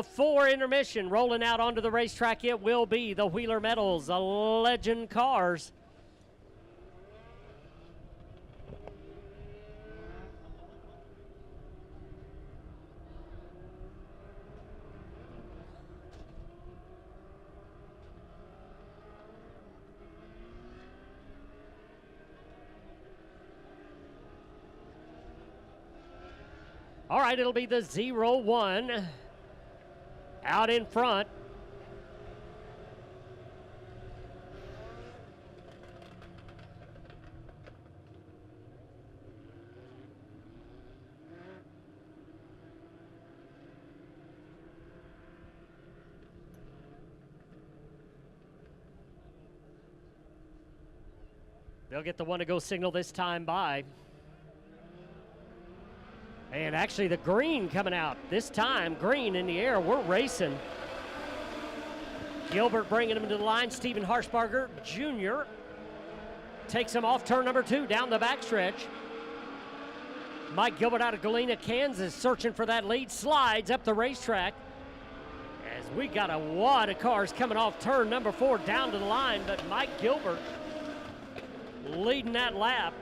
For intermission, rolling out onto the racetrack, it will be the Wheeler Metals Legend Cars. All right, it'll be the 01 out in front. They'll get the one to go signal this time by. And actually the green coming out. This time, green in the air. We're racing. Gilbert bringing him to the line. Stephen Harshbarger Jr. takes him off turn number 2 down the backstretch. Mike Gilbert out of Galena, Kansas, searching for that lead. Slides up the racetrack. As we got a wad of cars coming off turn number 4 down to the line, but Mike Gilbert leading that lap.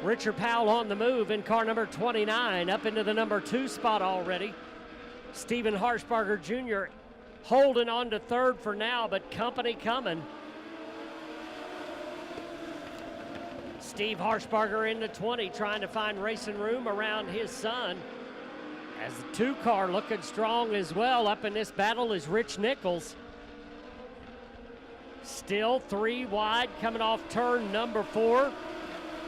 Richard Powell on the move in car number 29, up into the number 2 spot already. Stephen Harshbarger Jr. holding on to third for now, but company coming. Steve Harshbarger into 20, trying to find racing room around his son. As the 2 car looking strong as well. Up in this battle is Rich Nichols. Still 3 wide coming off turn number 4.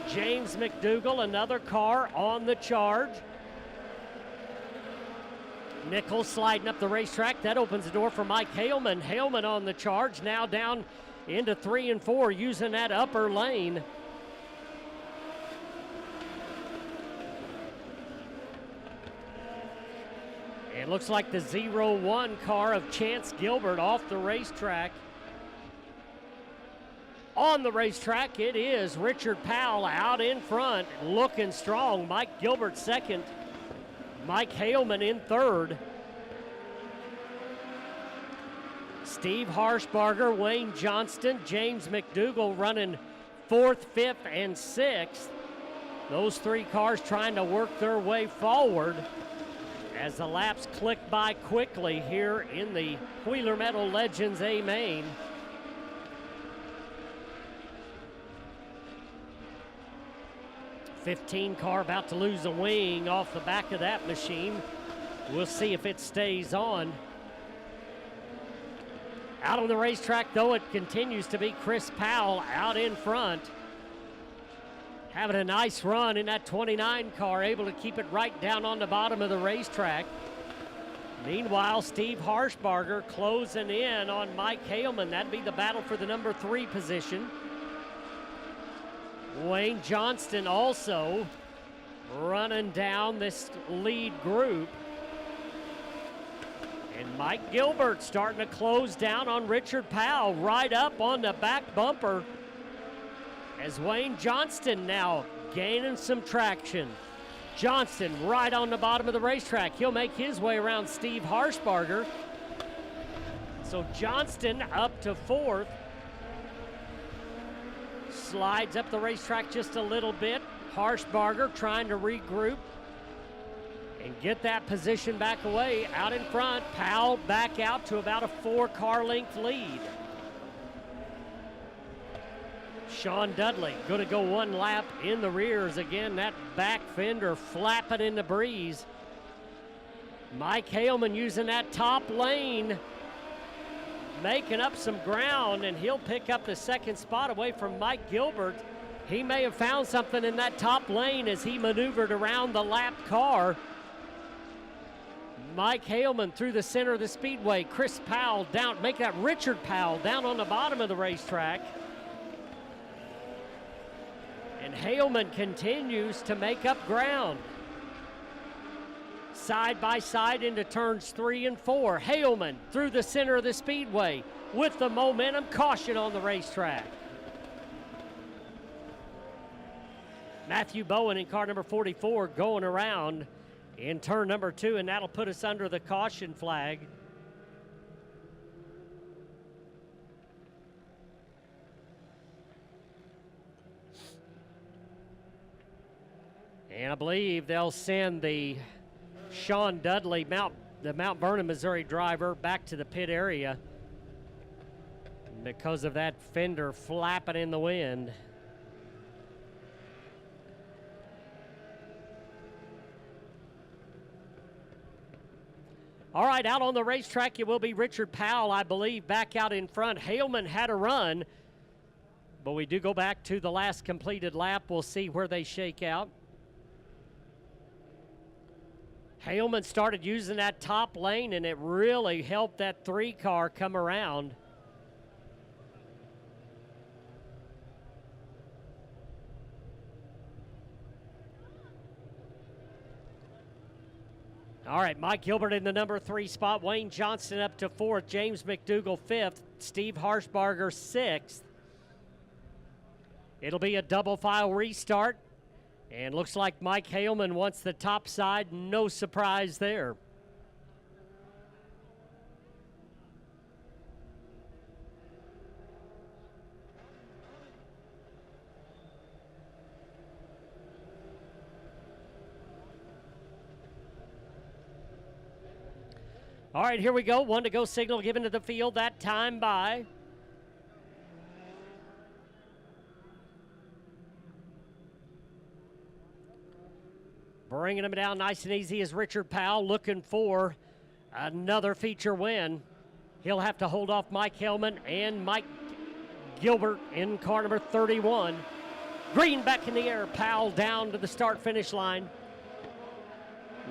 James McDougall, another car on the charge. Nichols sliding up the racetrack. That opens the door for Mike Haleman. Haleman on the charge, now down into 3 and 4, using that upper lane. It looks like the 01 car of Chance Gilbert off the racetrack. On the racetrack, it is Richard Powell out in front, looking strong. Mike Gilbert second. Mike Haleman in third. Steve Harshbarger, Wayne Johnston, James McDougall running 4th, 5th, and 6th. Those 3 cars trying to work their way forward as the laps click by quickly here in the Wheeler Metal Legends A main. '15 car about to lose a wing off the back of that machine. We'll see if it stays on. Out on the racetrack, though, it continues to be Chris Powell out in front. Having a nice run in that 29 car, able to keep it right down on the bottom of the racetrack. Meanwhile, Steve Harshbarger closing in on Mike Haleman. That'd be the battle for the number 3 position. Wayne Johnston also running down this lead group. And Mike Gilbert starting to close down on Richard Powell, right up on the back bumper. As Wayne Johnston now gaining some traction. Johnston right on the bottom of the racetrack. He'll make his way around Steve Harshbarger. So Johnston up to 4th. Slides up the racetrack just a little bit. Harshbarger trying to regroup and get that position back away. Out in front, Powell back out to about a 4-car length lead. Sean Dudley going to go 1 lap in the rears. Again, that back fender flapping in the breeze. Mike Haleman using that top lane, making up some ground, and he'll pick up the 2nd spot away from Mike Gilbert. He may have found something in that top lane as he maneuvered around the lap car. Mike Haleman through the center of the speedway. Chris Powell down, make that Richard Powell down on the bottom of the racetrack. And Haleman continues to make up ground. Side by side into turns 3 and 4. Haleman through the center of the speedway with the momentum. Caution on the racetrack. Matthew Bowen in car number 44 going around in turn number 2, and that'll put us under the caution flag. And I believe they'll send the Sean Dudley, the Mount Vernon, Missouri driver, back to the pit area because of that fender flapping in the wind. All right, out on the racetrack, it will be Richard Powell, I believe, back out in front. Haleman had a run, but we do go back to the last completed lap. We'll see where they shake out. Haleman started using that top lane, and it really helped that 3 car come around. All right, Mike Gilbert in the number 3 spot. Wayne Johnston up to 4th. James McDougall 5th. Steve Harshbarger 6th. It'll be a double file restart. And looks like Mike Haleman wants the top side. No surprise there. All right, here we go. 1 to go signal given to the field. That time by bringing him down nice and easy is Richard Powell, looking for another feature win. He'll have to hold off Mike Haleman and Mike Gilbert in car number 31. Green back in the air, Powell down to the start-finish line.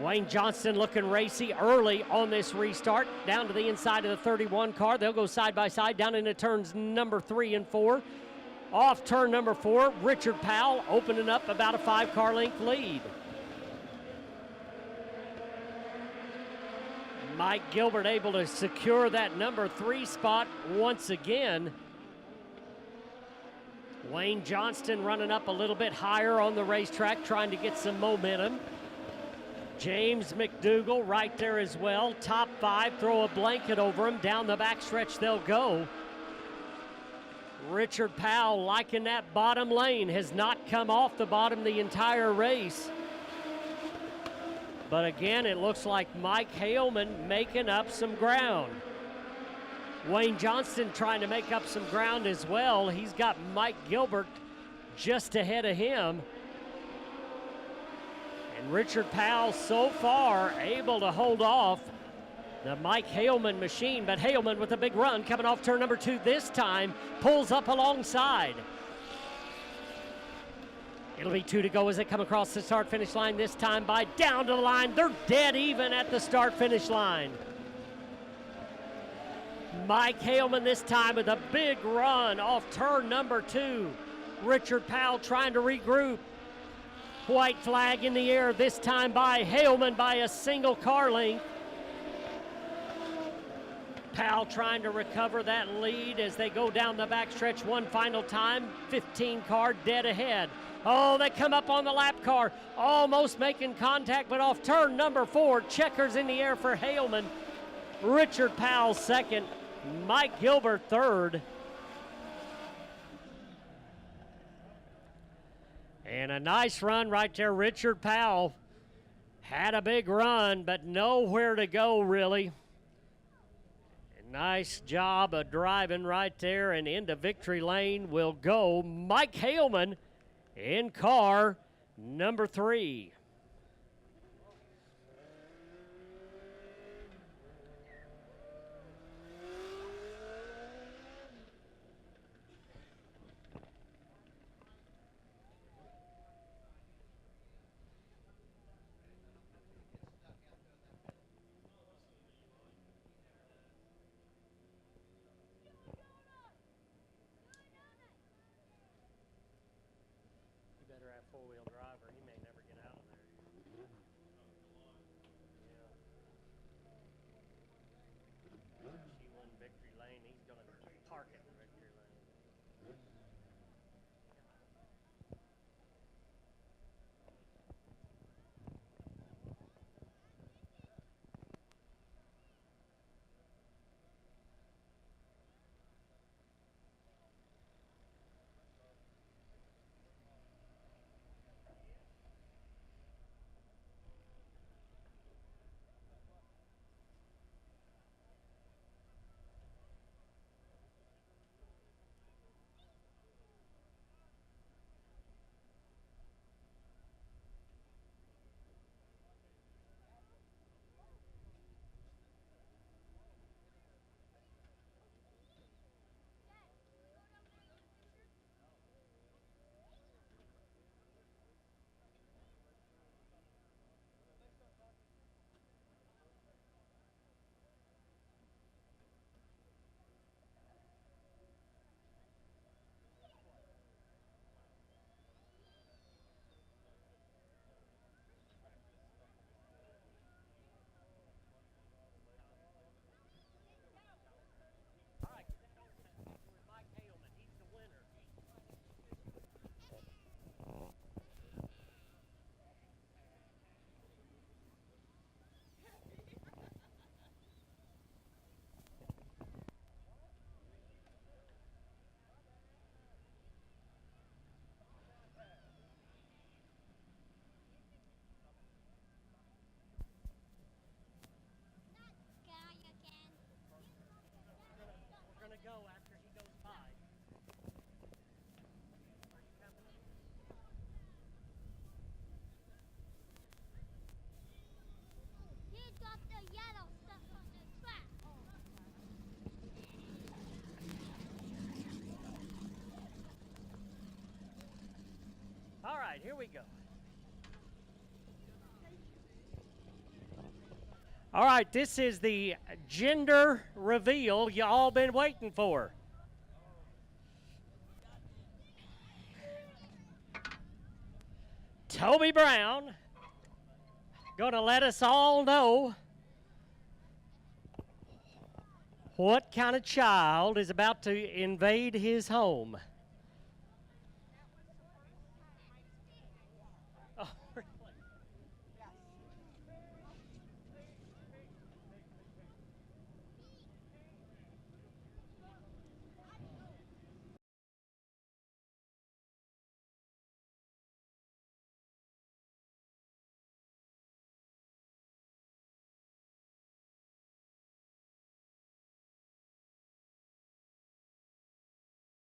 Wayne Johnston looking racy early on this restart, down to the inside of the 31 car. They'll go side by side down into turns number 3 and 4. Off turn number 4, Richard Powell opening up about a 5-car length lead. Mike Gilbert able to secure that number 3 spot once again. Wayne Johnston running up a little bit higher on the racetrack, trying to get some momentum. James McDougall right there as well. Top 5, throw a blanket over him. Down the backstretch they'll go. Richard Powell, liking that bottom lane, has not come off the bottom the entire race. But again, it looks like Mike Haleman making up some ground. Wayne Johnston trying to make up some ground as well. He's got Mike Gilbert just ahead of him. And Richard Powell so far able to hold off the Mike Haleman machine, but Haleman with a big run coming off turn number 2 this time, pulls up alongside. It'll be 2 to go as they come across the start-finish line, this time by down to the line. They're dead even at the start-finish line. Mike Haleman this time with a big run off turn number 2. Richard Powell trying to regroup. White flag in the air, this time by Haleman by a single car length. Powell trying to recover that lead as they go down the backstretch one final time. 15 car dead ahead. Oh, they come up on the lap car, almost making contact, but off turn number 4, checkers in the air for Haleman. Richard Powell second, Mike Gilbert third. And a nice run right there. Richard Powell had a big run, but nowhere to go really. Nice job of driving right there, and into victory lane will go Mike Haleman in car number 3. Four-wheel drive or he may never get out of there. All right, here we go. All right, this is the gender reveal you all been waiting for. Toby Brown gonna let us all know what kind of child is about to invade his home.